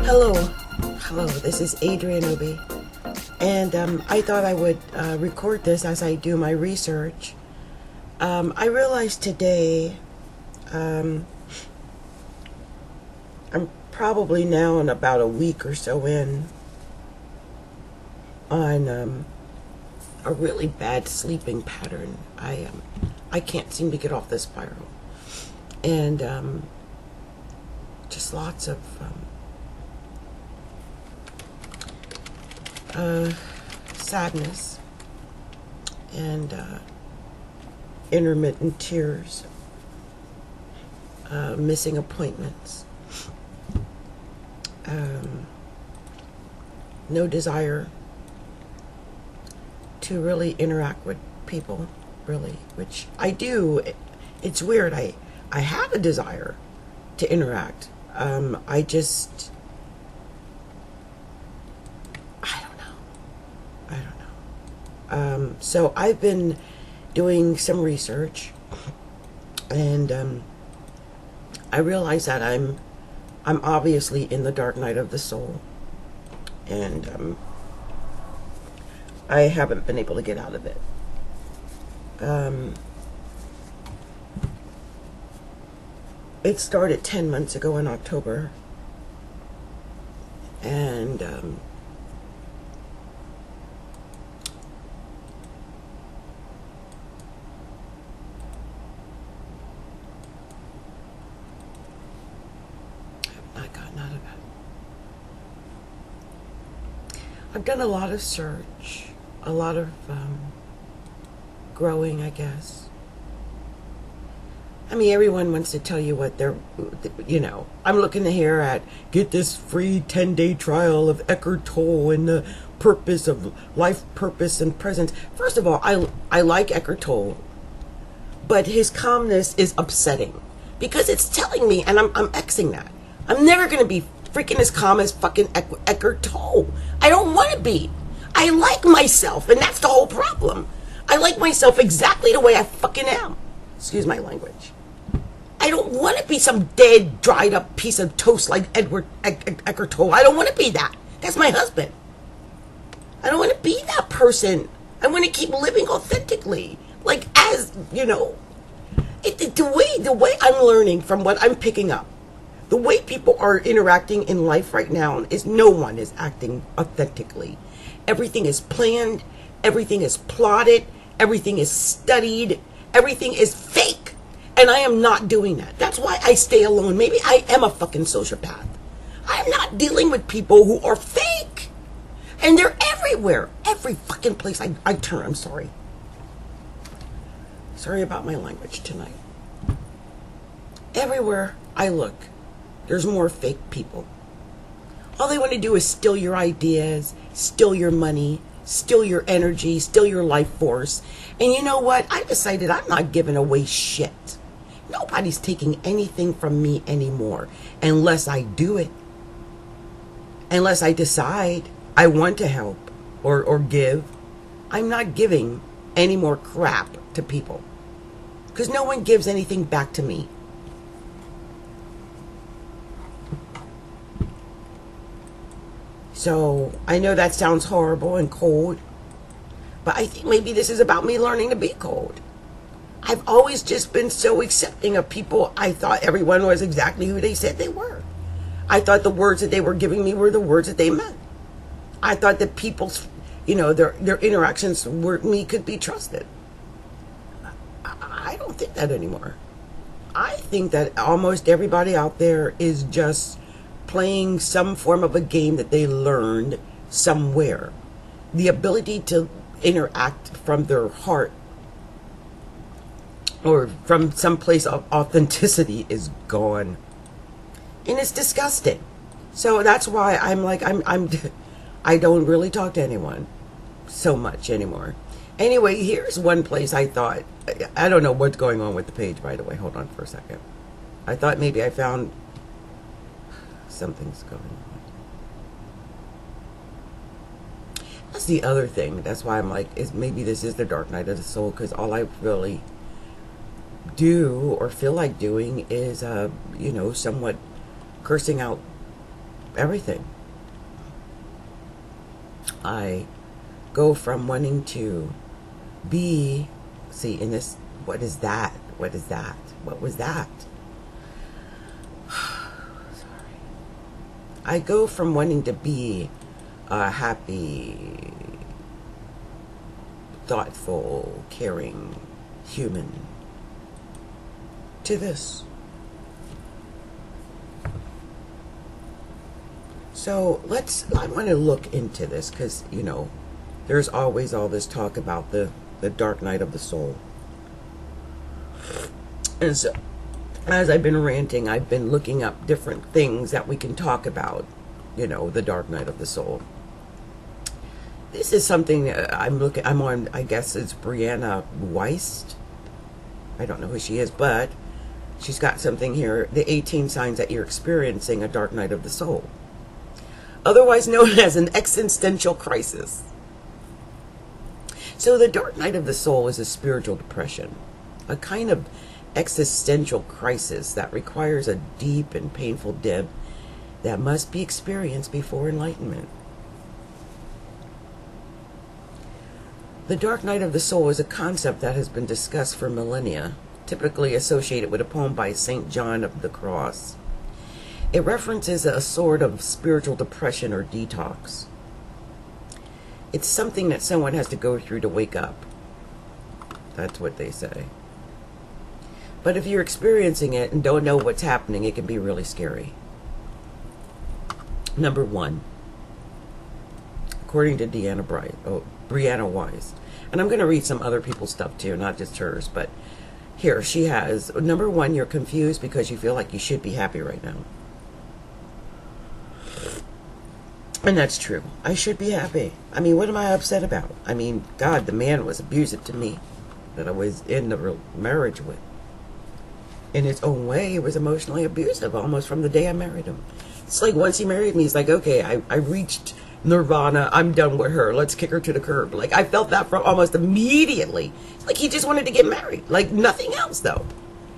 Hello, this is Adrienne Obey, and I thought I would record this as I do my research. I realized today, I'm probably now in about a week or so in on a really bad sleeping pattern. I can't seem to get off this spiral, and just lots of sadness and intermittent tears, missing appointments, no desire to really interact with people, really, which I do. It's weird. I have a desire to interact. I just, I don't know. So I've been doing some research, and I realize that I'm obviously in the dark night of the soul, and I haven't been able to get out of it. It started 10 months ago in October, and I've not gotten out of it. I've done a lot of search, a lot of growing, I guess. I mean, everyone wants to tell you what they're, I'm looking here at, get this free 10-day trial of Eckhart Tolle and the purpose of life, purpose, and presence. First of all, I like Eckhart Tolle, but his calmness is upsetting because it's telling me, and I'm Xing that, I'm never going to be freaking as calm as fucking Eckhart Tolle. I don't want to be. I like myself, and that's the whole problem. I like myself exactly the way I fucking am. Excuse my language. I don't want to be some dead, dried up piece of toast like Eckhart Tolle. I don't want to be that. That's my husband. I don't want to be that person. I want to keep living authentically. Like, as, the way I'm learning from what I'm picking up, the way people are interacting in life right now is no one is acting authentically. Everything is planned. Everything is plotted. Everything is studied. Everything is fake. And I am not doing that. That's why I stay alone. Maybe I am a fucking sociopath. I'm not dealing with people who are fake. And they're everywhere. Every fucking place I turn. I'm sorry. Sorry about my language tonight. Everywhere I look, there's more fake people. All they want to do is steal your ideas, steal your money, steal your energy, steal your life force. And you know what? I decided I'm not giving away shit. Nobody's taking anything from me anymore unless I do it. Unless I decide I want to help or give. I'm not giving any more crap to people because no one gives anything back to me. So I know that sounds horrible and cold, but I think maybe this is about me learning to be cold. I've always just been so accepting of people. I thought everyone was exactly who they said they were. I thought the words that they were giving me were the words that they meant. I thought that people's, their interactions with me could be trusted. I don't think that anymore. I think that almost everybody out there is just playing some form of a game that they learned somewhere. The ability to interact from their heart or from some place of authenticity is gone, and it's disgusting. So that's why I don't really talk to anyone so much anymore. Anyway, here's one place I thought, I don't know what's going on with the page, by the way. Hold on for a second. I thought maybe I found something's going on. That's the other thing. That's why I'm like, maybe this is the dark night of the soul, because all I really do or feel like doing is, somewhat cursing out everything. I go from wanting to be, see, in this, what is that? What is that? What was that? Sorry. I go from wanting to be a happy, thoughtful, caring human to this. So I want to look into this because, you know, there's always all this talk about the dark night of the soul. And so, as I've been ranting, I've been looking up different things that we can talk about, you know, the dark night of the soul. This is something I'm on, I guess it's Brianna Wiest. I don't know who she is, but she's got something here, the 18 signs that you're experiencing a dark night of the soul. Otherwise known as an existential crisis. So the dark night of the soul is a spiritual depression, a kind of existential crisis that requires a deep and painful dip that must be experienced before enlightenment. The dark night of the soul is a concept that has been discussed for millennia, typically associated with a poem by St. John of the Cross. It references a sort of spiritual depression or detox. It's something that someone has to go through to wake up. That's what they say. But if you're experiencing it and don't know what's happening, it can be really scary. Number 1, according to Brianna Wiest, and I'm going to read some other people's stuff too, not just hers, but here she has, number 1, you're confused because you feel like you should be happy right now. And that's true. I should be happy. I mean, what am I upset about? I mean, God, the man was abusive to me that I was in the marriage with. In its own way, it was emotionally abusive almost from the day I married him. It's like once he married me, he's like, okay, I reached nirvana. I'm done with her. Let's kick her to the curb. Like, I felt that from almost immediately. Like, he just wanted to get married. Like, nothing else, though.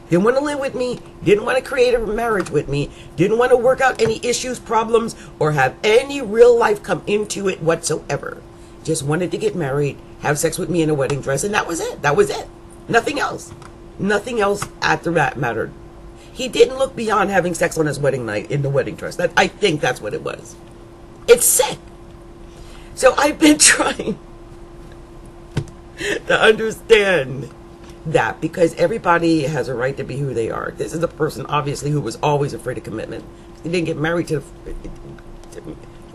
Didn't want to live with me, didn't want to create a marriage with me, didn't want to work out any issues, problems, or have any real life come into it whatsoever. Just wanted to get married, have sex with me in a wedding dress, and that was it. That was it. Nothing else. Nothing else after that mattered. He didn't look beyond having sex on his wedding night in the wedding dress. I think that's what it was. It's sick. So I've been trying to understand that, because everybody has a right to be who they are. This is a person, obviously, who was always afraid of commitment. He didn't get married he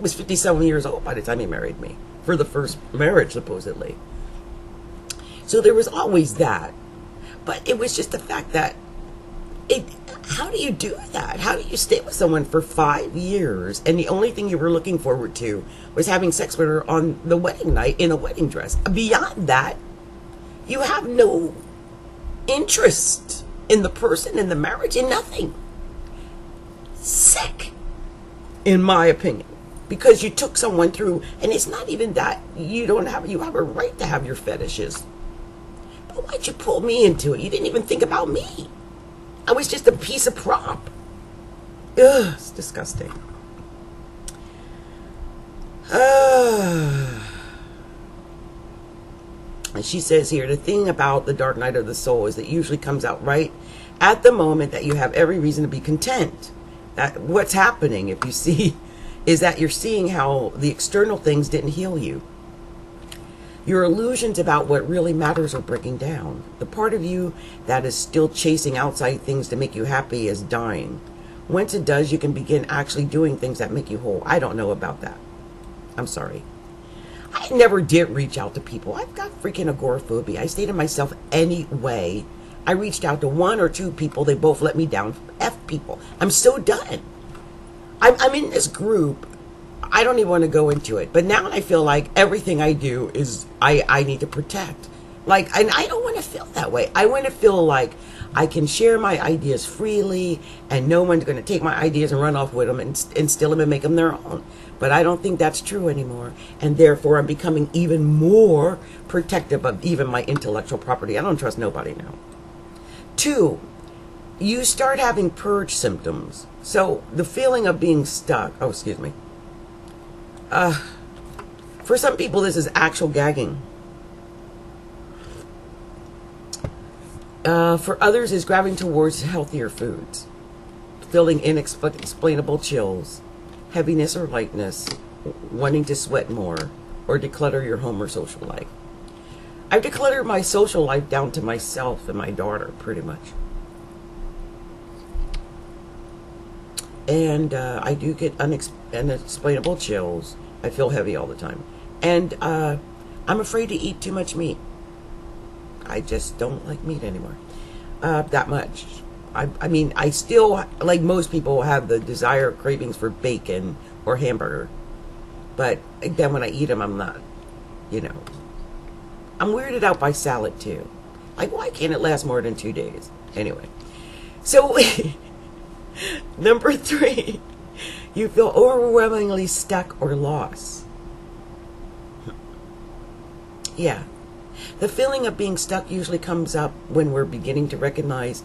was 57 years old by the time he married me, for the first marriage, supposedly. So there was always that. But it was just the fact that, how do you do that? How do you stay with someone for 5 years, and the only thing you were looking forward to was having sex with her on the wedding night in a wedding dress? Beyond that, you have no interest in the person, in the marriage, in nothing. Sick, in my opinion, because you took someone through, and it's not even that you have a right to have your fetishes. But why'd you pull me into it? You didn't even think about me. I was just a piece of prop. Ugh, it's disgusting. And she says here, the thing about the dark night of the soul is that it usually comes out right at the moment that you have every reason to be content. That what's happening, if you see, is that you're seeing how the external things didn't heal you. Your illusions about what really matters are breaking down. The part of you that is still chasing outside things to make you happy is dying. Once it does, you can begin actually doing things that make you whole. I don't know about that. I'm sorry. I never did reach out to people. I've got freaking agoraphobia. I stay to myself anyway. I reached out to 1 or 2 people. They both let me down. F people. I'm so done. I'm in this group. I don't even want to go into it. But now I feel like everything I do is I need to protect. Like, and I don't want to feel that way. I want to feel like I can share my ideas freely and no one's going to take my ideas and run off with them and steal them and make them their own. But I don't think that's true anymore. And therefore, I'm becoming even more protective of even my intellectual property. I don't trust nobody now. 2, you start having purge symptoms. So the feeling of being stuck, oh, excuse me. For some people, this is actual gagging. For others, is grabbing towards healthier foods, feeling inexplainable chills, heaviness or lightness, wanting to sweat more, or declutter your home or social life. I've decluttered my social life down to myself and my daughter, pretty much. And I do get unexplainable chills. I feel heavy all the time. And I'm afraid to eat too much meat. I just don't like meat anymore. That much. I mean, I still, like most people, have the desire, cravings for bacon or hamburger. But then when I eat them, I'm not, I'm weirded out by salad too. Like, why can't it last more than 2 days? Anyway. So, number 3, you feel overwhelmingly stuck or lost. Yeah. The feeling of being stuck usually comes up when we're beginning to recognize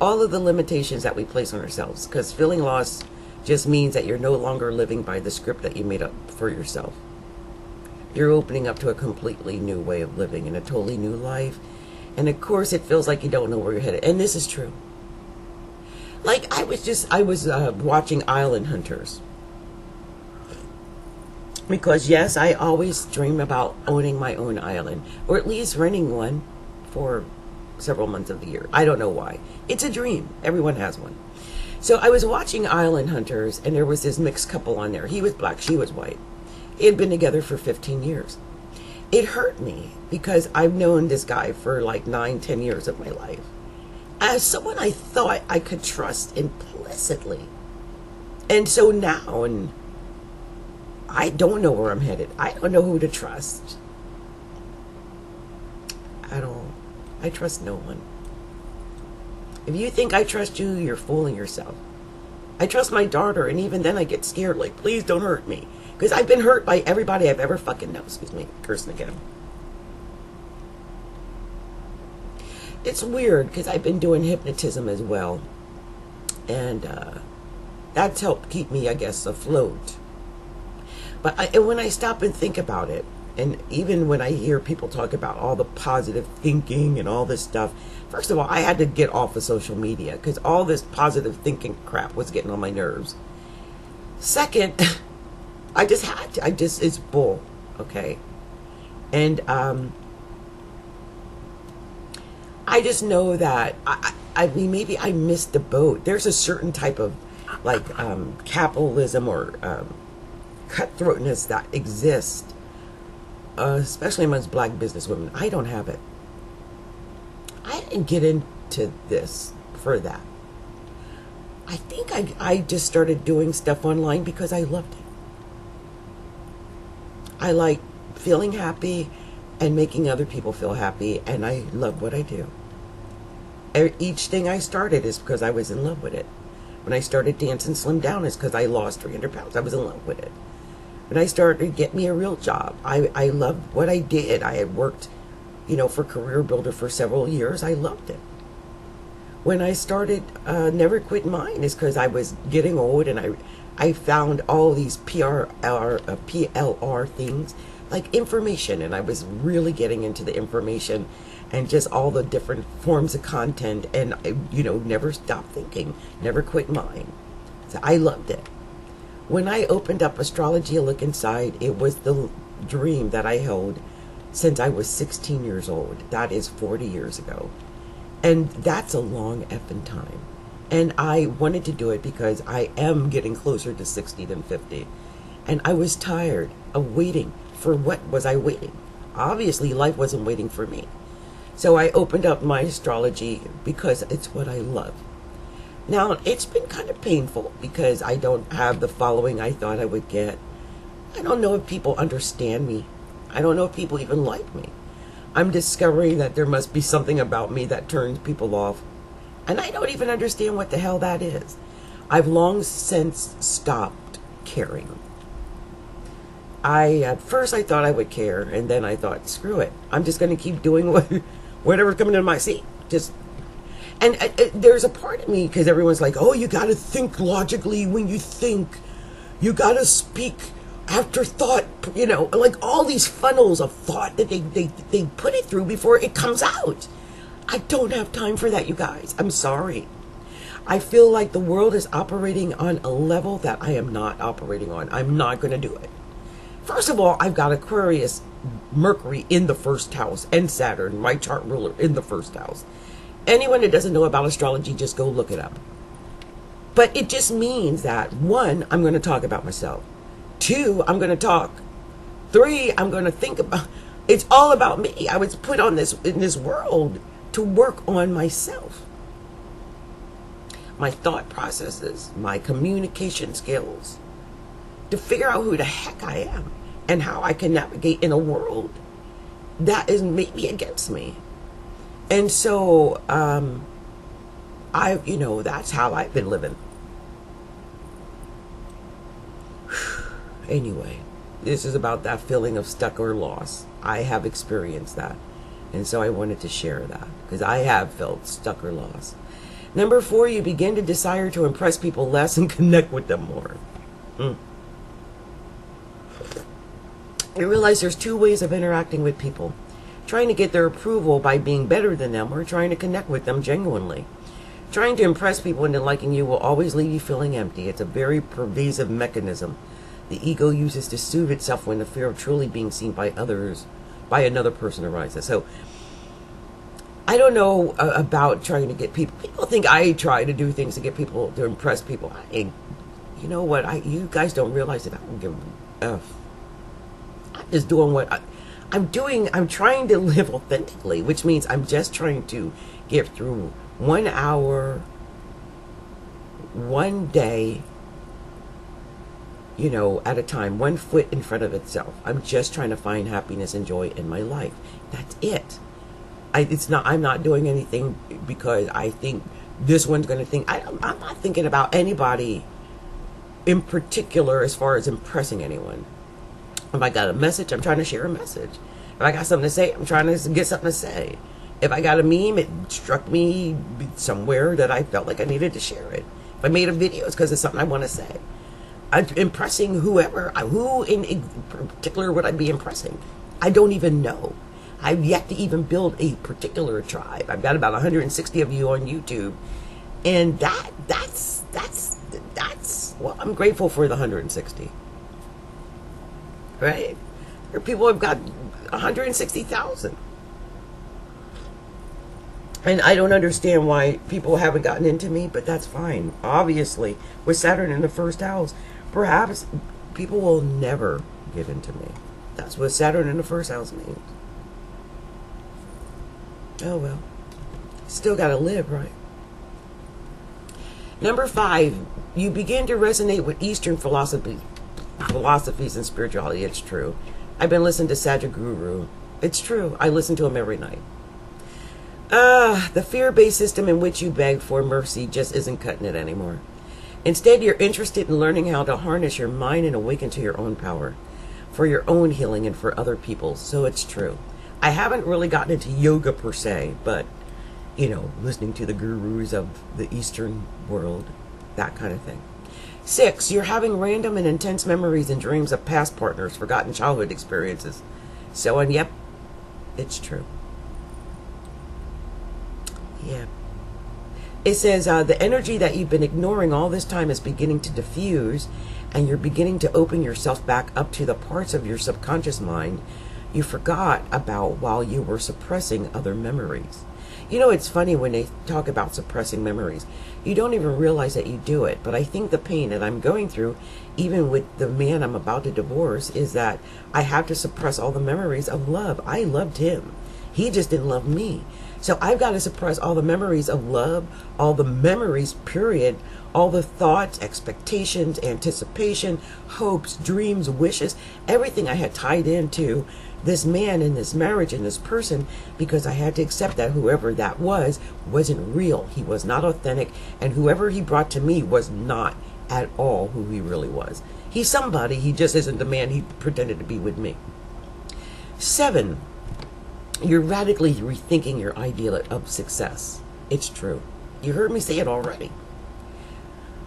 all of the limitations that we place on ourselves. Because feeling lost just means that you're no longer living by the script that you made up for yourself. You're opening up to a completely new way of living and a totally new life. And of course, it feels like you don't know where you're headed. And this is true. Like, I was watching Island Hunters. Because, yes, I always dream about owning my own island. Or at least renting one for several months of the year. I don't know why. It's a dream. Everyone has one. So I was watching Island Hunters, and there was this mixed couple on there. He was black, she was white. They had been together for 15 years. It hurt me because I've known this guy for like 9-10 years of my life. As someone I thought I could trust implicitly. And so now, and I don't know where I'm headed. I don't know who to trust at all. I trust no one. If you think I trust you, you're fooling yourself. I trust my daughter, and even then I get scared, like, please don't hurt me. Because I've been hurt by everybody I've ever fucking known. Excuse me, cursing again. It's weird, because I've been doing hypnotism as well. And that's helped keep me, I guess, afloat. But when I stop and think about it, and even when I hear people talk about all the positive thinking and all this stuff, first of all, I had to get off of social media because all this positive thinking crap was getting on my nerves. Second, I just had to. It's bull, okay? And I just know that, I mean, maybe I missed the boat. There's a certain type of, like, capitalism or cutthroatness that exists, especially amongst black businesswomen. I don't have it. I didn't get into this for that. I think I just started doing stuff online because I loved it. I like feeling happy and making other people feel happy, and I love what I do. Each thing I started is because I was in love with it. When I started Dance and Slim Down, it's because I lost 300 pounds. I was in love with it. When I started to get me a real job, I loved what I did. I had worked, for Career Builder for several years. I loved it. When I started Never Quit Mine, is because I was getting old, and I found all these PLR things, like information, and I was really getting into the information and just all the different forms of content, and I, never stopped thinking, never quit mine. So I loved it. When I opened up Astrology, a look inside, it was the dream that I held since I was 16 years old. That is 40 years ago. And that's a long effing time. And I wanted to do it because I am getting closer to 60 than 50. And I was tired of waiting. For what was I waiting? Obviously, life wasn't waiting for me. So I opened up my astrology because it's what I love. Now, it's been kind of painful because I don't have the following I thought I would get. I don't know if people understand me. I don't know if people even like me. I'm discovering that there must be something about me that turns people off. And I don't even understand what the hell that is. I've long since stopped caring. At first I thought I would care, and then I thought, screw it. I'm just going to keep doing whatever's coming in my seat. And there's a part of me, because everyone's like, oh, you got to think logically when you think. You got to speak after thought, like all these funnels of thought that they put it through before it comes out. I don't have time for that, you guys. I'm sorry. I feel like the world is operating on a level that I am not operating on. I'm not going to do it. First of all, I've got Aquarius, Mercury in the first house, and Saturn, my chart ruler, in the first house. Anyone that doesn't know about astrology, just go look it up. But it just means that, 1, I'm going to talk about myself. 2, I'm going to talk. 3, I'm going to think about. It's all about me. I was put on in this world to work on myself. My thought processes, my communication skills, to figure out who the heck I am and how I can navigate in a world that is maybe against me. And so, that's how I've been living. Anyway, this is about that feeling of stuck or lost. I have experienced that. And so I wanted to share that, because I have felt stuck or lost. Number 4, you begin to desire to impress people less and connect with them more. You realize there's 2 ways of interacting with people. Trying to get their approval by being better than them, or trying to connect with them genuinely. Trying to impress people into liking you will always leave you feeling empty. It's a very pervasive mechanism the ego uses to soothe itself when the fear of truly being seen by others, by another person arises. So, I don't know about trying to get people. People think I try to do things to get people, to impress people. You know what? You guys don't realize that I don't give a F. I'm just doing what I'm doing. I'm trying to live authentically, which means I'm just trying to get through 1 hour, 1 day, at a time, 1 foot in front of itself. I'm just trying to find happiness and joy in my life. That's it. I'm not doing anything because I think this one's going to think. I'm not thinking about anybody in particular as far as impressing anyone. If I got a message, I'm trying to share a message. If I got something to say, I'm trying to get something to say. If I got a meme, it struck me somewhere that I felt like I needed to share it. If I made a video, it's because it's something I want to say. I'm impressing whoever. Who in particular would I be impressing? I don't even know. I've yet to even build a particular tribe. I've got about 160 of you on YouTube. And that's well, I'm grateful for the 160. Right? There are people who've got 160,000. And I don't understand why people haven't gotten into me, but that's fine. Obviously, with Saturn in the first house, perhaps people will never get into me. That's what Saturn in the first house means. Oh well. Still gotta live, right? Number 5, you begin to resonate with Eastern philosophies and spirituality. It's true. I've been listening to Sadhguru. It's true. I listen to him every night. The fear-based system in which you beg for mercy just isn't cutting it anymore. Instead, you're interested in learning how to harness your mind and awaken to your own power for your own healing and for other people's. So it's true. I haven't really gotten into yoga per se, but, listening to the gurus of the Eastern world, that kind of thing. 6, you're having random and intense memories and dreams of past partners, forgotten childhood experiences. So, and yep, it's true. Yeah. It says the energy that you've been ignoring all this time is beginning to diffuse, and you're beginning to open yourself back up to the parts of your subconscious mind you forgot about while you were suppressing other memories. It's funny when they talk about suppressing memories. You don't even realize that you do it. But I think the pain that I'm going through, even with the man I'm about to divorce, is that I have to suppress all the memories of love. I loved him. He just didn't love me. So I've got to suppress all the memories of love, all the memories, period, all the thoughts, expectations, anticipation, hopes, dreams, wishes, everything I had tied into this man and this marriage and this person, because I had to accept that whoever that wasn't real. He was not authentic, and whoever he brought to me was not at all who he really was. He's somebody, he just isn't the man he pretended to be with me. 7, you're radically rethinking your idea of success. It's true. You heard me say it already.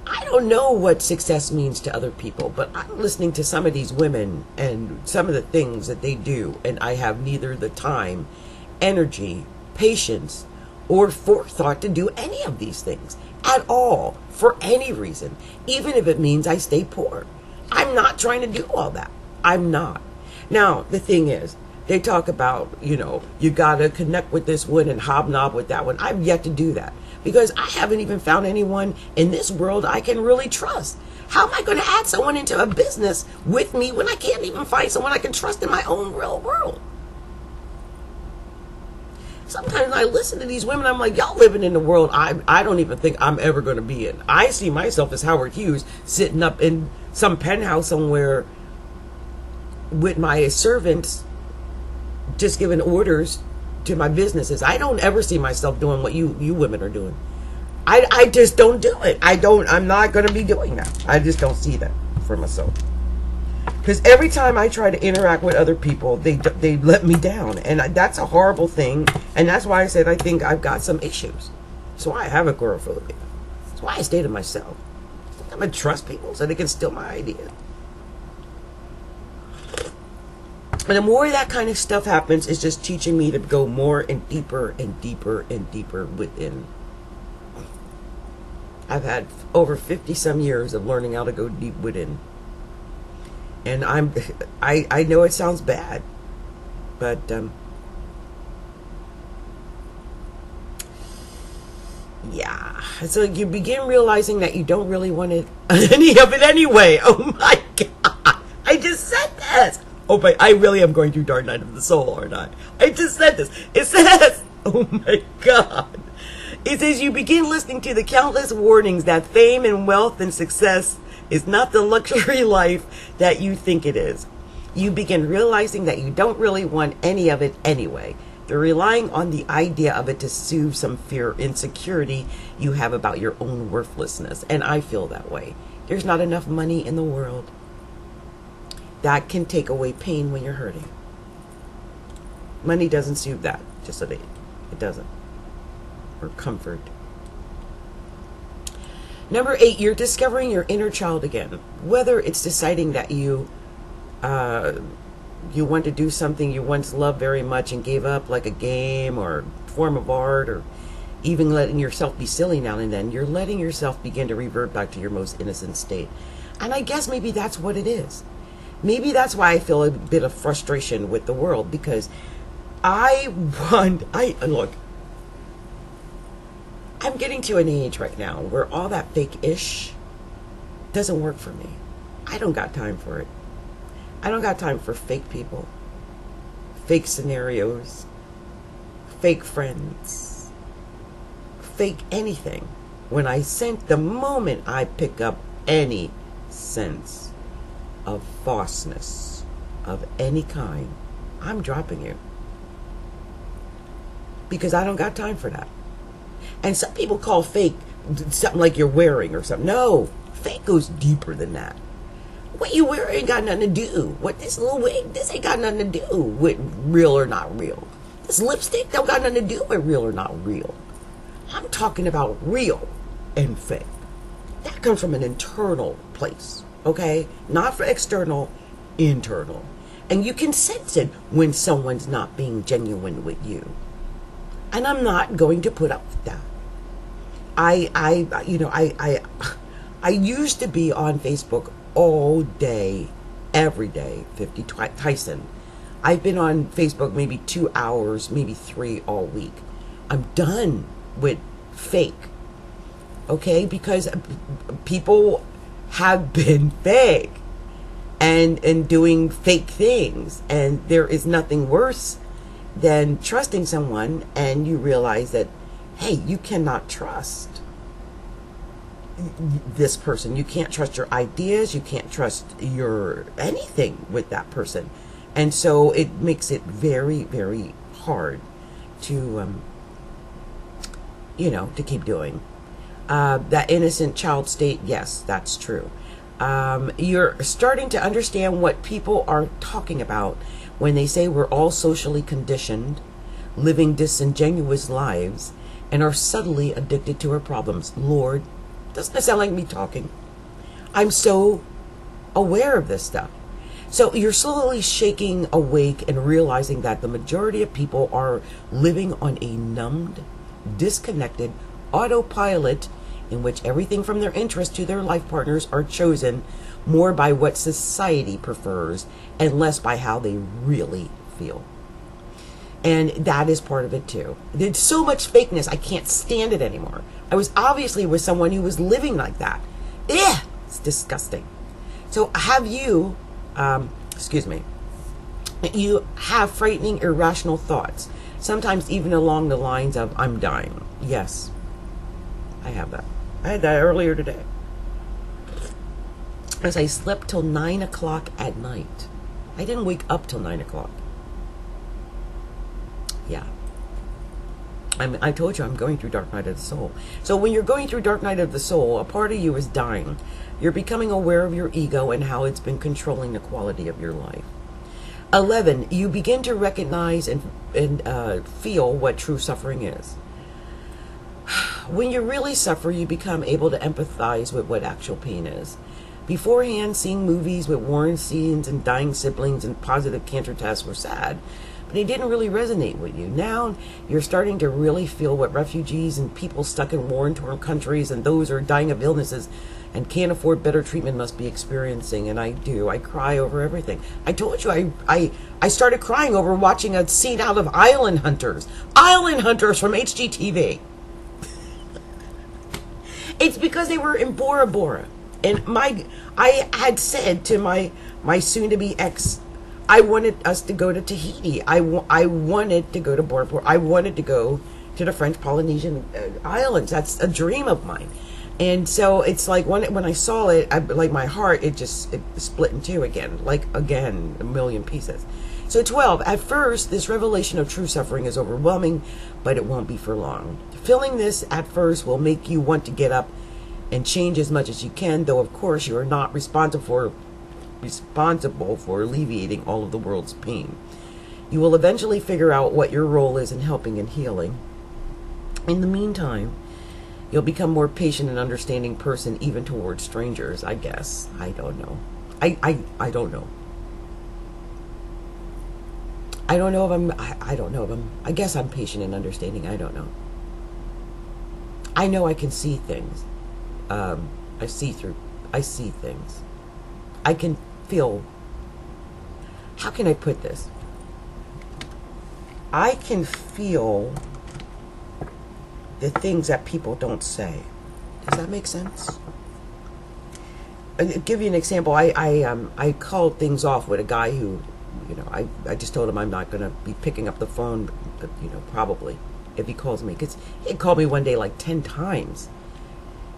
I don't know what success means to other people, but I'm listening to some of these women and some of the things that they do, and I have neither the time, energy, patience, or forethought to do any of these things at all for any reason, even if it means I stay poor. I'm not trying to do all that. I'm not. Now, the thing is, they talk about, you got to connect with this one and hobnob with that one. I've yet to do that because I haven't even found anyone in this world I can really trust. How am I going to add someone into a business with me when I can't even find someone I can trust in my own real world? Sometimes I listen to these women, I'm like, y'all living in the world I don't even think I'm ever going to be in. I see myself as Howard Hughes sitting up in some penthouse somewhere with my servants just giving orders to my businesses. I don't ever see myself doing what you women are doing. I just don't do it. I'm not going to be doing that. I just don't see that for myself. Because every time I try to interact with other people, they let me down. And that's a horrible thing. And that's why I said I think I've got some issues. That's why I have agoraphobia. That's why I stay to myself. I'm going to trust people so they can steal my ideas. And the more that kind of stuff happens, it's just teaching me to go more and deeper and deeper and deeper within. I've had over 50 some years of learning how to go deep within. And I know it sounds bad, but yeah. So you begin realizing that you don't really want any of it anyway. Oh my God. I just said this. Oh, but I really am going through Dark Night of the Soul, aren't I? I just said this. It says, oh my God. It says you begin listening to the countless warnings that fame and wealth and success is not the luxury life that you think it is. You begin realizing that you don't really want any of it anyway. You're relying on the idea of it to soothe some fear, insecurity you have about your own worthlessness. And I feel that way. There's not enough money in the world that can take away pain when you're hurting. Money doesn't soothe that, just so that it doesn't. Or comfort. Number 8, you're discovering your inner child again. Whether it's deciding that you want to do something you once loved very much and gave up, like a game or form of art, or even letting yourself be silly now and then, you're letting yourself begin to revert back to your most innocent state. And I guess maybe that's what it is. Maybe that's why I feel a bit of frustration with the world, because look, I'm getting to an age right now where all that fake-ish doesn't work for me. I don't got time for it. I don't got time for fake people, fake scenarios, fake friends, fake anything. The moment I pick up any sense of falseness of any kind, I'm dropping you. Because I don't got time for that. And some people call fake something like you're wearing or something. No, fake goes deeper than that. What you wear ain't got nothing to do. What this little wig, this ain't got nothing to do with real or not real. This lipstick don't got nothing to do with real or not real. I'm talking about real and fake. That comes from an internal place, okay? Not for external, internal. And you can sense it when someone's not being genuine with you. And I'm not going to put up with that. I used to be on Facebook all day, every day, 50 Tyson. I've been on Facebook maybe 2 hours, maybe 3 all week. I'm done with fake. Okay? Because people have been fake and doing fake things. And there is nothing worse than trusting someone and you realize that, hey, you cannot trust this person. You can't trust your ideas. You can't trust your anything with that person. And so it makes it very, very hard to, to keep doing. That innocent child state, yes, that's true. You're starting to understand what people are talking about when they say we're all socially conditioned, living disingenuous lives, and are subtly addicted to her problems. Lord, doesn't it sound like me talking? I'm so aware of this stuff. So you're slowly shaking awake and realizing that the majority of people are living on a numbed, disconnected autopilot in which everything from their interest to their life partners are chosen more by what society prefers and less by how they really feel. And that is part of it too. There's so much fakeness, I can't stand it anymore. I was obviously with someone who was living like that. Ugh, it's disgusting. So have you, you have frightening, irrational thoughts, sometimes even along the lines of, I'm dying. Yes, I have that. I had that earlier today. As I slept till 9 o'clock at night. I didn't wake up till 9 o'clock. Yeah. I told you I'm going through Dark Night of the Soul. So when you're going through Dark Night of the Soul, a part of you is dying. You're becoming aware of your ego and how it's been controlling the quality of your life. 11, you begin to recognize and feel what true suffering is. When you really suffer, you become able to empathize with what actual pain is. Beforehand, seeing movies with war scenes and dying siblings and positive cancer tests were sad, but it didn't really resonate with you. Now you're starting to really feel what refugees and people stuck in war-torn countries and those who are dying of illnesses and can't afford better treatment must be experiencing. And I do. I cry over everything. I told you I started crying over watching a scene out of Island Hunters. Island Hunters from HGTV. It's because they were in Bora Bora. And I had said to my soon-to-be ex, I wanted us to go to Tahiti. I wanted to go to Bora Bora. I wanted to go to the French Polynesian islands. That's a dream of mine. And so it's like when I saw it, like my heart, it split in two again, a million pieces. So 12, at first, this revelation of true suffering is overwhelming, but it won't be for long. Feeling this at first will make you want to get up and change as much as you can, though of course you are not responsible for alleviating all of the world's pain. You will eventually figure out what your role is in helping and healing. In the meantime, you'll become more patient and understanding person even towards strangers, I guess. I don't know. I don't know. I don't know if I'm, I guess I'm patient and understanding. I don't know. I know I can see things. I see things. I can feel, how can I put this? I can feel the things that people don't say. Does that make sense? I'll give you an example. I called things off with a guy who, I just told him I'm not going to be picking up the phone, probably, if he calls me. Because he called me one day like 10 times.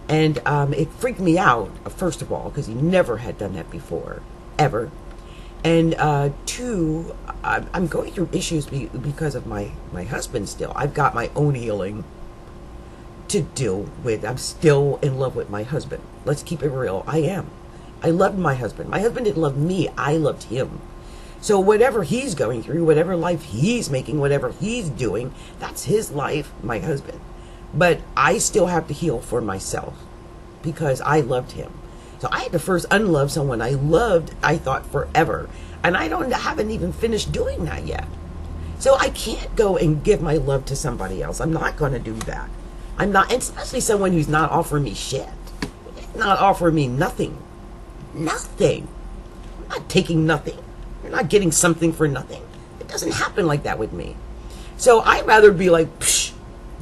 And it freaked me out, first of all, because he never had done that before, ever. And 2, I'm going through issues because of my husband still. I've got my own healing to deal with. I'm still in love with my husband. Let's keep it real. I am. I loved my husband. My husband didn't love me. I loved him. So whatever he's going through, whatever life he's making, whatever he's doing, that's his life, my husband. But I still have to heal for myself because I loved him. So I had to first unlove someone I loved, I thought, forever. And I haven't even finished doing that yet. So I can't go and give my love to somebody else. I'm not going to do that. I'm not, especially someone who's not offering me shit. Not offering me nothing. Nothing. I'm not taking nothing. You're not getting something for nothing. It doesn't happen like that with me. So I'd rather be like, psh,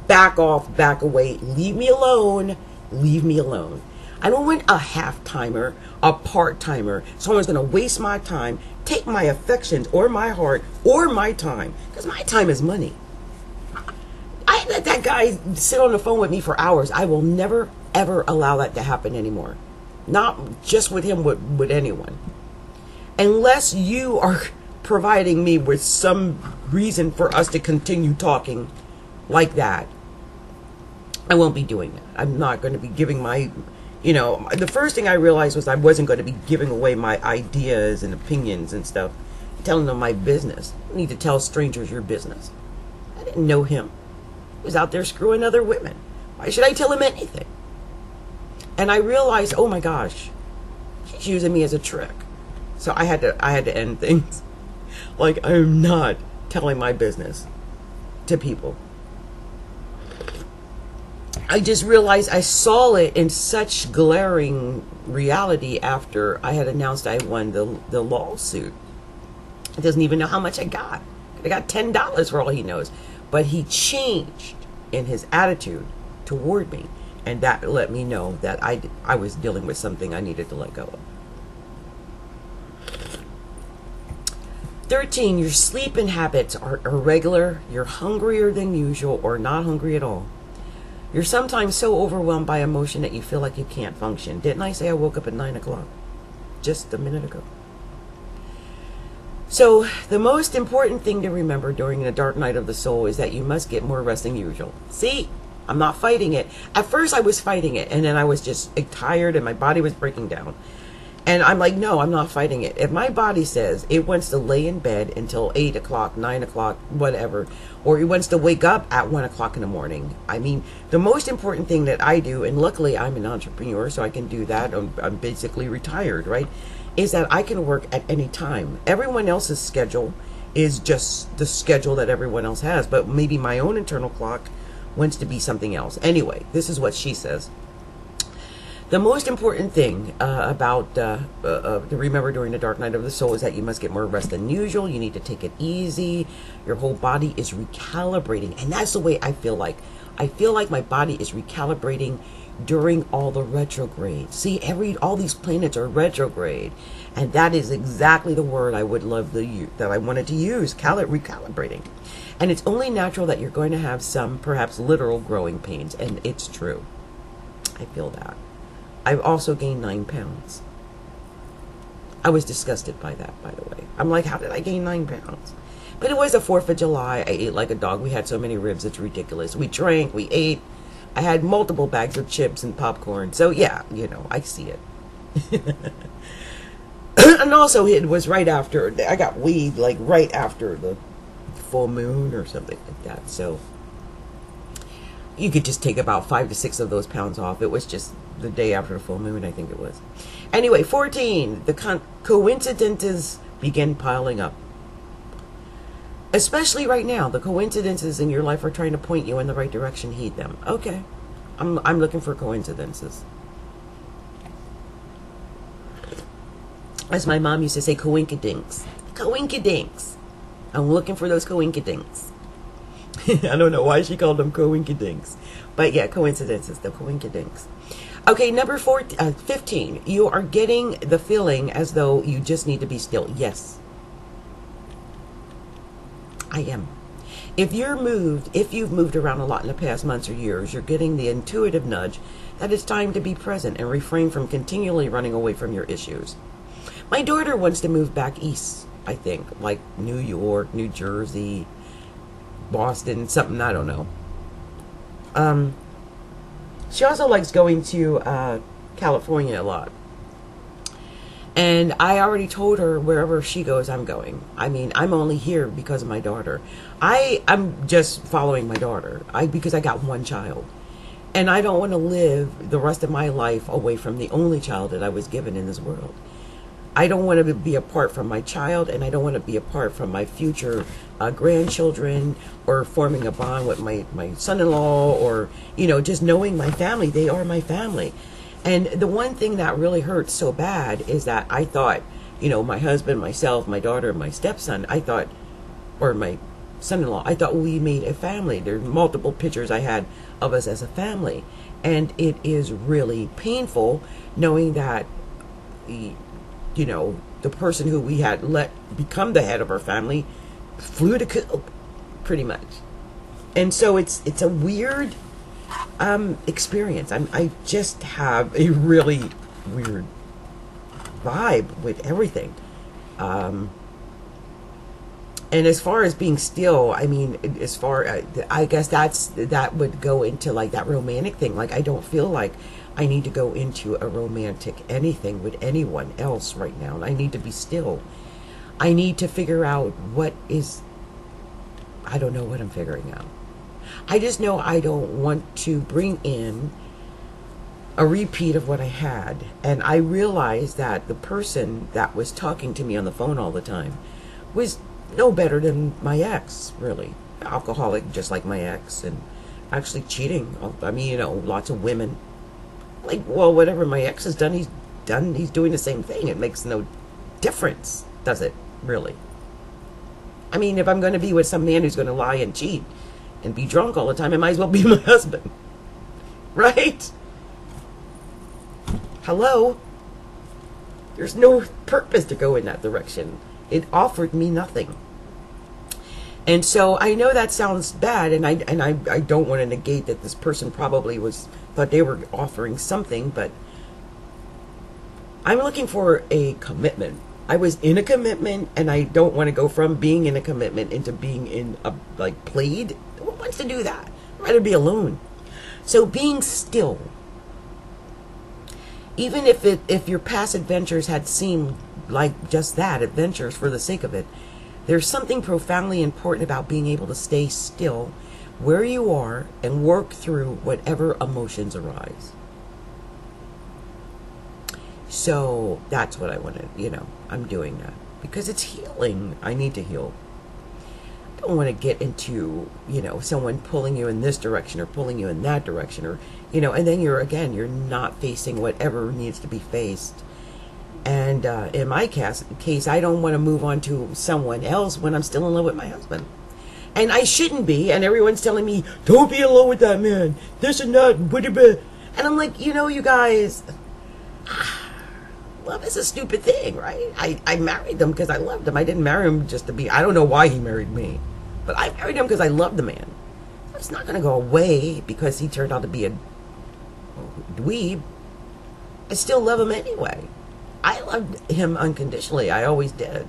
back off, back away, leave me alone, leave me alone. I don't want a half-timer, a part-timer. Someone's going to waste my time, take my affections or my heart or my time, because my time is money. I let that guy sit on the phone with me for hours. I will never, ever allow that to happen anymore. Not just with him, with anyone. Unless you are providing me with some reason for us to continue talking like that, I won't be doing that. I'm not going to be giving my, the first thing I realized was I wasn't going to be giving away my ideas and opinions and stuff, telling them my business. You need to tell strangers your business. I didn't know him. He was out there screwing other women. Why should I tell him anything? And I realized, oh my gosh, she's using me as a trick. So I had to end things. Like, I'm not telling my business to people. I just realized I saw it in such glaring reality after I had announced I won the lawsuit. He doesn't even know how much I got. I got $10 for all he knows. But he changed in his attitude toward me. And that let me know that I was dealing with something I needed to let go of. 13, your sleeping habits are irregular. You're hungrier than usual or not hungry at all. You're sometimes so overwhelmed by emotion that you feel like you can't function. Didn't I say I woke up at 9 o'clock? Just a minute ago. So the most important thing to remember during the dark night of the soul is that you must get more rest than usual. See, I'm not fighting it. At first I was fighting it, and then I was just tired and my body was breaking down. And I'm like, no, I'm not fighting it. If my body says it wants to lay in bed until 8 o'clock, 9 o'clock, whatever, or it wants to wake up at 1 o'clock in the morning. I mean, the most important thing that I do, and luckily I'm an entrepreneur, so I can do that. I'm basically retired, right? Is that I can work at any time. Everyone else's schedule is just the schedule that everyone else has, but maybe my own internal clock wants to be something else. Anyway, this is what she says. The most important thing to remember during the dark night of the soul is that you must get more rest than usual. You need to take it easy. Your whole body is recalibrating. And that's the way I feel like. I feel like my body is recalibrating during all the retrograde. See, all these planets are retrograde. And that is exactly the word I would love to use, that I wanted to use, recalibrating. And it's only natural that you're going to have some, perhaps literal growing pains. And it's true. I feel that. I've also gained 9 pounds. I was disgusted by that, by the way. I'm like, how did I gain 9 pounds? But it was the 4th of July. I ate like a dog. We had so many ribs, it's ridiculous. We drank, we ate. I had multiple bags of chips and popcorn. So yeah, I see it. And also it was right after, I got weed, like right after the full moon or something like that. So you could just take about 5 to 6 of those pounds off. It was just the day after the full moon, I think it was. Anyway, 14, the coincidences begin piling up. Especially right now, the coincidences in your life are trying to point you in the right direction. Heed them. Okay, I'm looking for coincidences. As my mom used to say, coinkydinks. Coinkydinks. I'm looking for those coinkydinks. I don't know why she called them coinkydinks. But yeah, coincidences, the coinkydinks. Okay, number 15. You are getting the feeling as though you just need to be still. Yes. I am. If you've moved around a lot in the past months or years, you're getting the intuitive nudge that it's time to be present and refrain from continually running away from your issues. My daughter wants to move back east, I think, like New York, New Jersey, Boston, something, I don't know. She also likes going to California a lot. And I already told her wherever she goes, I'm going. I mean, I'm only here because of my daughter. I'm just following my daughter because I got one child. And I don't want to live the rest of my life away from the only child that I was given in this world. I don't want to be apart from my child, and I don't want to be apart from my future grandchildren, or forming a bond with my son-in-law, or, just knowing my family. They are my family. And the one thing that really hurts so bad is that I thought, my husband, myself, my daughter, my stepson, or my son-in-law, I thought we made a family. There are multiple pictures I had of us as a family. And it is really painful knowing that, the person who we had let become the head of our family flew to kill, pretty much. And so it's a weird experience. I just have a really weird vibe with everything. And as far as being still, I mean, I guess that would go into like that romantic thing. Like, I don't feel like I need to go into a romantic anything with anyone else right now. And I need to be still. I need to figure out I don't know what I'm figuring out. I just know I don't want to bring in a repeat of what I had. And I realized that the person that was talking to me on the phone all the time was no better than my ex, really. Alcoholic, just like my ex, and actually cheating. I mean, lots of women. Like, well, whatever my ex has done, he's doing the same thing. It makes no difference, does it, really? I mean, if I'm going to be with some man who's going to lie and cheat and be drunk all the time, it might as well be my husband. Right? Hello? There's no purpose to go in that direction. It offered me nothing. And so I know that sounds bad, and I don't want to negate that this person probably thought they were offering something, but I'm looking for a commitment. I was in a commitment, and I don't want to go from being in a commitment into being in a, played. Who wants to do that? I'd rather be alone. So being still. Even if your past adventures had seemed like just that, adventures for the sake of it, there's something profoundly important about being able to stay still where you are and work through whatever emotions arise. So that's what I wanted, I'm doing that because it's healing. I need to heal. I don't want to get into, someone pulling you in this direction or pulling you in that direction, or, and then you're not facing whatever needs to be faced. And in my case, I don't want to move on to someone else when I'm still in love with my husband. And I shouldn't be. And everyone's telling me, don't be alone with that man. This and that. And I'm like, you guys, love is a stupid thing, right? I married them because I loved him. I didn't marry him just to be, I don't know why he married me. But I married him because I loved the man. It's not going to go away because he turned out to be a dweeb. I still love him anyway. I loved him unconditionally. I always did.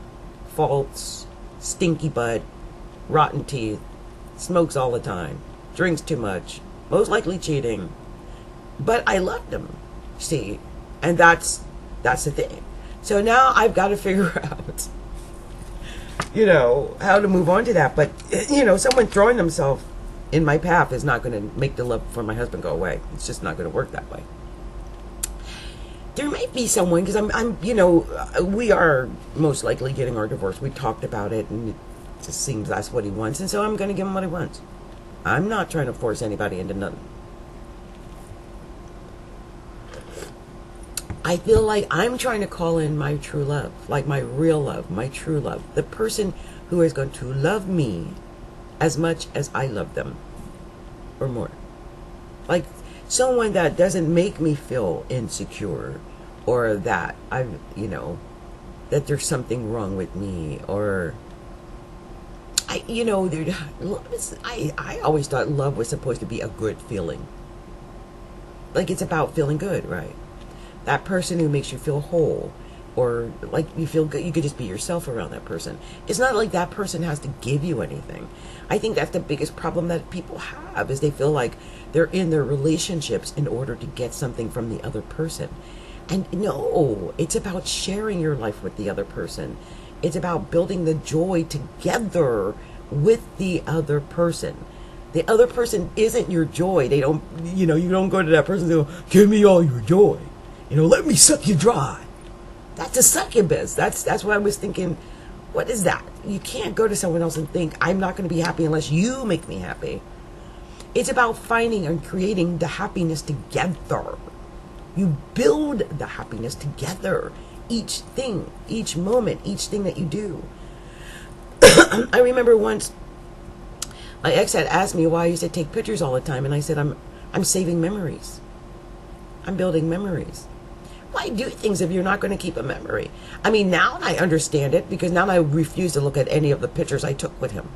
Faults, stinky butt, rotten teeth, smokes all the time, drinks too much, most likely cheating. But I loved him, see? And that's the thing. So now I've got to figure out, how to move on to that. But, someone throwing themselves in my path is not going to make the love for my husband go away. It's just not going to work that way. There might be someone, because we are most likely getting our divorce. We talked about it, and it just seems that's what he wants. And so I'm going to give him what he wants. I'm not trying to force anybody into nothing. I feel like I'm trying to call in my true love, like my real love, my true love. The person who is going to love me as much as I love them, or more. Like someone that doesn't make me feel insecure, or that that there's something wrong with me, or love is, I always thought love was supposed to be a good feeling. Like it's about feeling good, right? That person who makes you feel whole, or like you feel good, you could just be yourself around that person. It's not like that person has to give you anything. I think that's the biggest problem that people have, is they feel like they're in their relationships in order to get something from the other person. And no, it's about sharing your life with the other person. It's about building the joy together with the other person. The other person isn't your joy. They don't, you don't go to that person and go, give me all your joy. Let me suck you dry. That's a succubus. That's what I was thinking. What is that? You can't go to someone else and think, I'm not going to be happy unless you make me happy. It's about finding and creating the happiness together. You build the happiness together. Each thing, each moment, each thing that you do. I remember once my ex had asked me why I used to take pictures all the time, and I said, I'm saving memories. I'm building memories. Why do things if you're not going to keep a memory? I mean, now I understand it, because now I refuse to look at any of the pictures I took with him.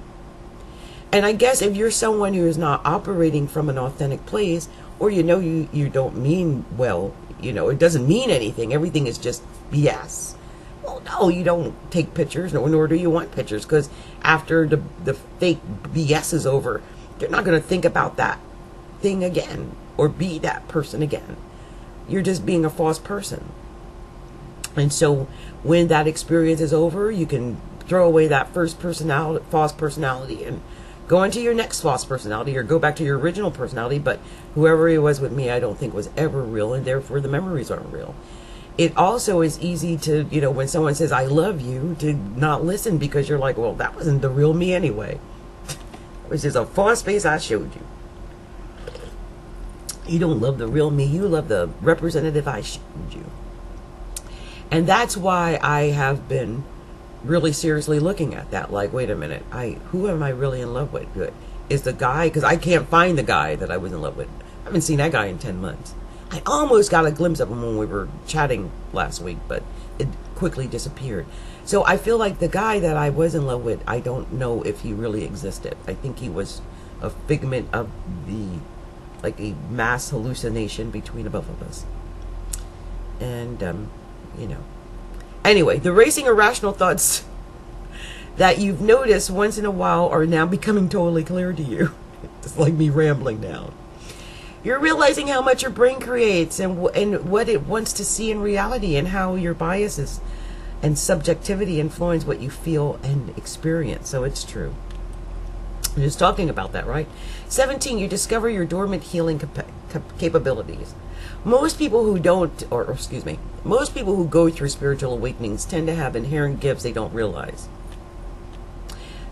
And I guess if you're someone who is not operating from an authentic place, or you don't mean well, it doesn't mean anything, everything is just BS. Well, no, you don't take pictures, nor do you want pictures, because after the fake BS is over, you're not going to think about that thing again, or be that person again. You're just being a false person. And so when that experience is over, you can throw away that false personality, and go into your next false personality or go back to your original personality, but whoever he was with me, I don't think was ever real, and therefore the memories aren't real. It also is easy to, when someone says, I love you, to not listen because you're like, well, that wasn't the real me anyway. It was just a false face I showed you. You don't love the real me. You love the representative I showed you. And that's why I have been really seriously looking at that. Like, wait a minute. Who am I really in love with? Is the guy, because I can't find the guy that I was in love with. I haven't seen that guy in 10 months. I almost got a glimpse of him when we were chatting last week, but it quickly disappeared. So I feel like the guy that I was in love with, I don't know if he really existed. I think he was a figment of like a mass hallucination between the both of us. And, Anyway, the racing irrational thoughts that you've noticed once in a while are now becoming totally clear to you. It's like me rambling now. You're realizing how much your brain creates and what it wants to see in reality, and how your biases and subjectivity influence what you feel and experience. So it's true. I'm just talking about that, right? 17, you discover your dormant healing capabilities. Most people who most people who go through spiritual awakenings tend to have inherent gifts they don't realize.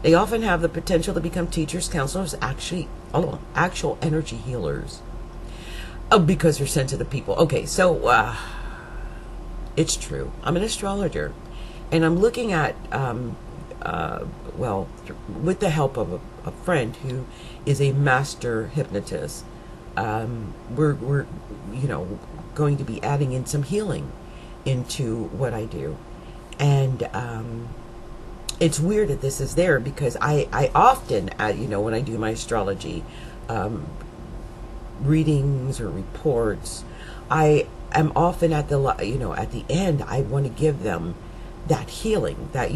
They often have the potential to become teachers, counselors, actual energy healers. Because they're sensitive people. Okay, so it's true. I'm an astrologer, and I'm looking at, with the help of a friend who is a master hypnotist, we're going to be adding in some healing into what I do. And it's weird that this is there, because I often, when I do my astrology readings or reports, I am often at the end, I want to give them that healing, that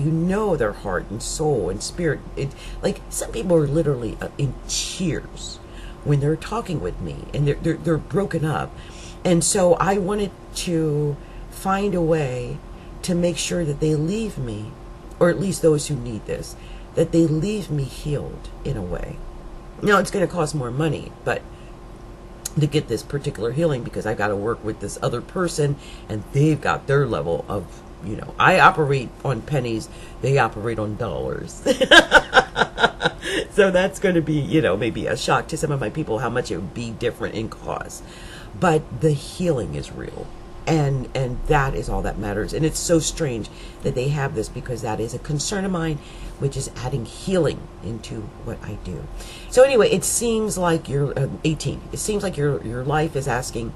their heart and soul and spirit. Like, some people are literally in tears when they're talking with me, and they're broken up. And so I wanted to find a way to make sure that they leave me, or at least those who need this, that they leave me healed in a way. Now, it's going to cost more money, but to get this particular healing, because I've got to work with this other person, and they've got their level of, I operate on pennies, they operate on dollars. So that's going to be, maybe a shock to some of my people, how much it would be different in cost. But the healing is real. And that is all that matters. And it's so strange that they have this, because that is a concern of mine, which is adding healing into what I do. So anyway, it seems like you're 18. It seems like your life is asking,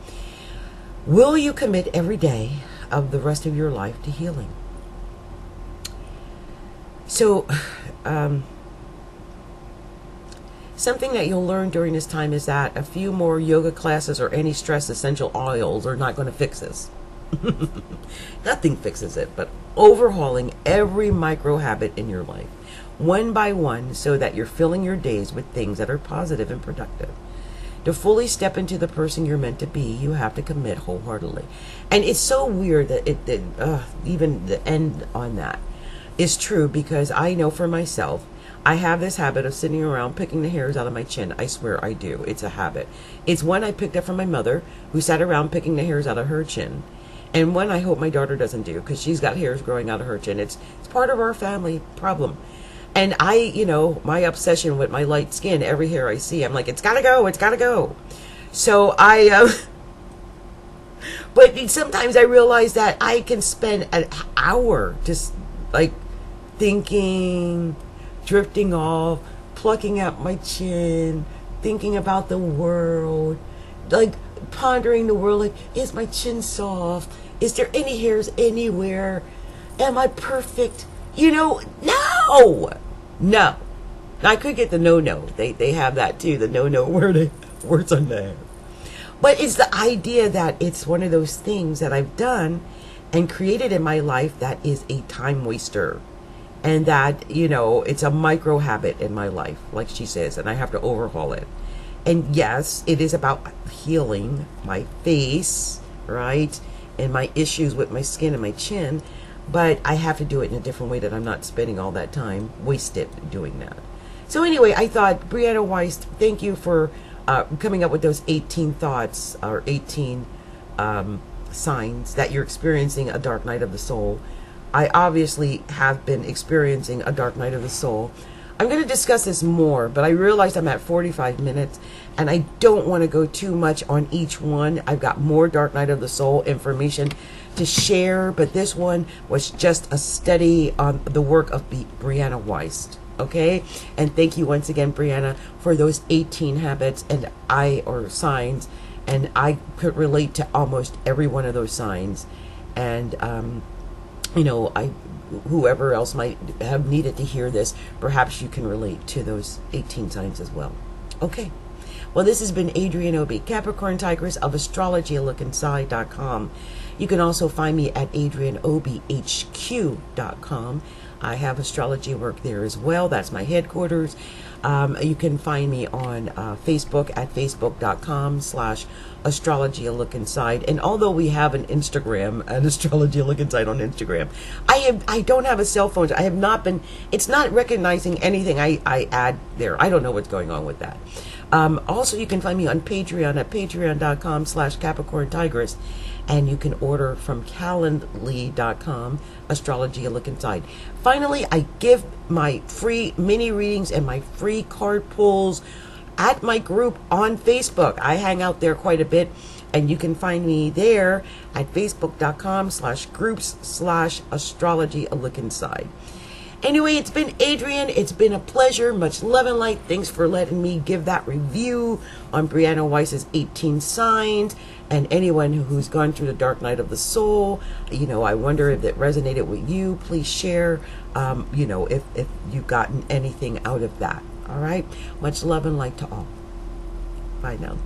will you commit every day of the rest of your life to healing? So, something that you'll learn during this time is that a few more yoga classes or any stress essential oils are not going to fix this. Nothing fixes it, but overhauling every micro habit in your life, one by one, so that you're filling your days with things that are positive and productive. To fully step into the person you're meant to be, you have to commit wholeheartedly. And it's so weird that even the end on that is true, because I know for myself, I have this habit of sitting around picking the hairs out of my chin. I swear I do. It's a habit. It's one I picked up from my mother, who sat around picking the hairs out of her chin. And one I hope my daughter doesn't do, because she's got hairs growing out of her chin. It's part of our family problem. And my obsession with my light skin, every hair I see, I'm like, it's gotta go, it's gotta go. So but sometimes I realize that I can spend an hour just like thinking, drifting off, plucking out my chin, thinking about the world, like pondering the world, like, is my chin soft? Is there any hairs anywhere? Am I perfect? No. Now, I could get the no. They have that too, the no words on there. But it's the idea that it's one of those things that I've done and created in my life that is a time waster. And that, it's a micro habit in my life, like she says, and I have to overhaul it. And yes, it is about healing my face, right? And my issues with my skin and my chin. But I have to do it in a different way, that I'm not spending all that time wasted doing that. So anyway, I thought, Brianna Wiest, thank you for coming up with those 18 thoughts or 18 signs that you're experiencing a dark night of the soul. I obviously have been experiencing a dark night of the soul. I'm going to discuss this more, but I realized I'm at 45 minutes and I don't want to go too much on each one. I've got more dark night of the soul information to share, but this one was just a study on the work of Brianna Wiest. Okay, and thank you once again, Brianna, for those 18 habits or signs, and I could relate to almost every one of those signs, and whoever else might have needed to hear this, perhaps you can relate to those 18 signs as well. Okay, well, this has been Adrienne Obey, Capricorntigress of astrologyaLookInside.com. You can also find me at AdrienneObeyHQ.com. I have astrology work there as well. That's my headquarters. You can find me on Facebook at facebook.com/astrologyaLookInside. And although we have an Instagram, an Astrology Look Inside on Instagram, I don't have a cell phone. I have not been, it's not recognizing anything I add there. I don't know what's going on with that. Also, you can find me on Patreon at patreon.com/Capricorntigress. And you can order from Calendy.com, Astrology Look Inside. Finally, I give my free mini readings and my free card pulls at my group on Facebook. I hang out there quite a bit, and you can find me there at facebook.com/groups/Astrology Look Inside. Anyway, it's been Adrienne. It's been a pleasure. Much love and light. Thanks for letting me give that review on Brianna Wiest's 18 signs. And anyone who's gone through the dark night of the soul, I wonder if it resonated with you. Please share, if you've gotten anything out of that. All right. Much love and light to all. Bye now.